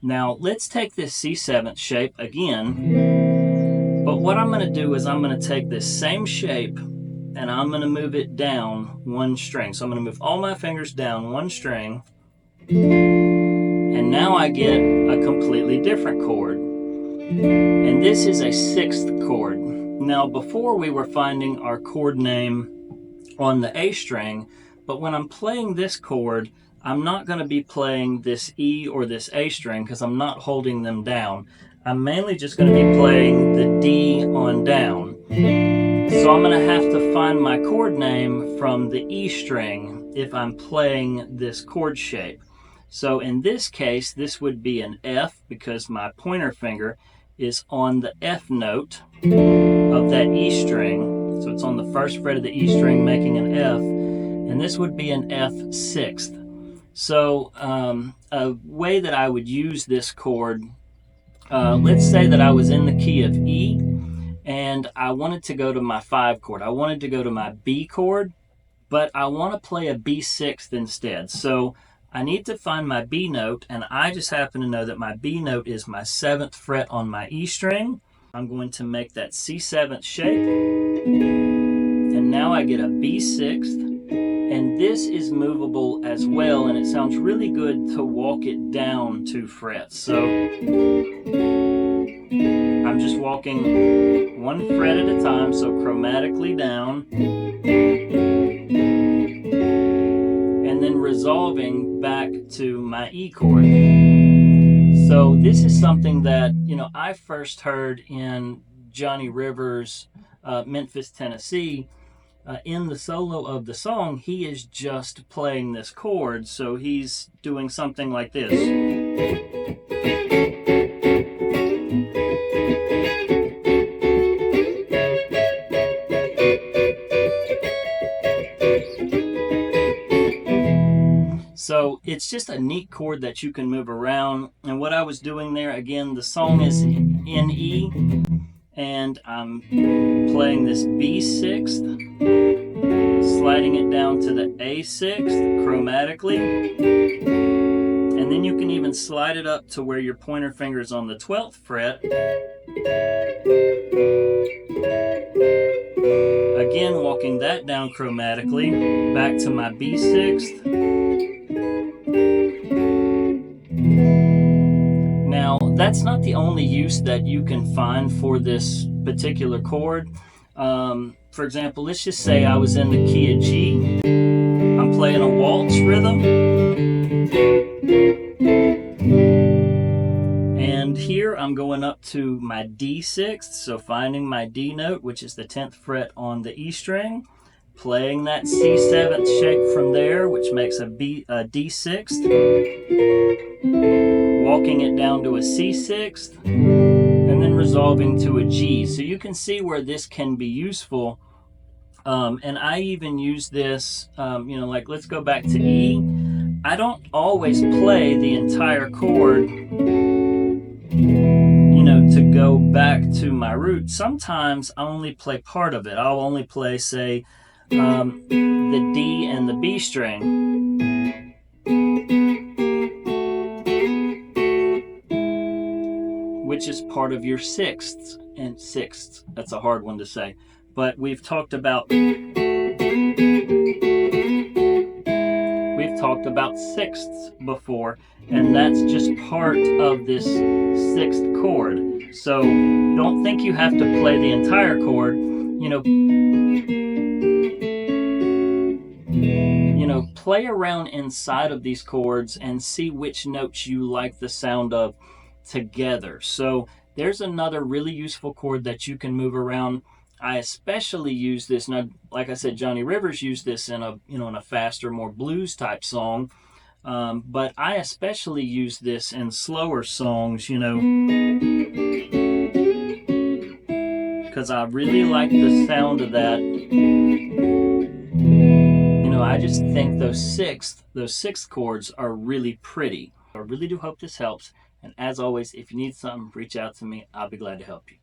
Now let's take this C7 shape again, but what I'm going to do is I'm going to take this same shape and I'm going to move it down one string. So I'm going to move all my fingers down one string, and now I get a completely different chord. And this is a 6th chord. Now before we were finding our chord name on the A string, but when I'm playing this chord, I'm not going to be playing this E or this A string because I'm not holding them down. I'm mainly just going to be playing the D on down. So I'm going to have to find my chord name from the E string if I'm playing this chord shape. So in this case, this would be an F because my pointer finger is on the F note of that E string. So it's on the first fret of the E string making an F, and this would be an F6th. So a way that I would use this chord, let's say that I was in the key of E and I wanted to go to my 5 chord. I wanted to go to my B chord, but I want to play a B6th instead. So I need to find my B note, and I just happen to know that my B note is my 7th fret on my E string. I'm going to make that C7 shape, and now I get a B6th, and this is movable as well, and it sounds really good to walk it down 2 frets. So I'm just walking 1 fret at a time, so chromatically down, and then resolving back to my E chord. So this is something that, I first heard in Johnny Rivers' Memphis, Tennessee. In the solo of the song, he is just playing this chord, so he's doing something like this. So it's just a neat chord that you can move around. And what I was doing there, again, the song is in E, and I'm playing this B6th, sliding it down to the A6th chromatically, and then you can even slide it up to where your pointer finger is on the 12th fret. Again, walking that down chromatically, back to my B6th. Now, that's not the only use that you can find for this particular chord. For example, let's just say I was in the key of G. I'm playing a waltz rhythm. And here I'm going up to my D6th, so finding my D note, which is the 10th fret on the E string, playing that C7th shape from there, which makes a D6th, walking it down to a C6th, and then resolving to a G. So you can see where this can be useful. And I even use this, like let's go back to E. I don't always play the entire chord, to go back to my root. Sometimes I only play part of it. I'll only play, say, the D and the B string. Which is part of your 6ths and 6ths. That's a hard one to say. But we've talked about 6ths before, and that's just part of this 6th chord. So don't think you have to play the entire chord. Play around inside of these chords and see which notes you like the sound of together. So there's another really useful chord that you can move around. I especially use this, now like I said, Johnny Rivers used this in a in a faster, more blues type song, but I especially use this in slower songs, because I really like the sound of that. I just think those sixth chords are really pretty. I really do hope this helps. And as always, if you need something, reach out to me. I'll be glad to help you.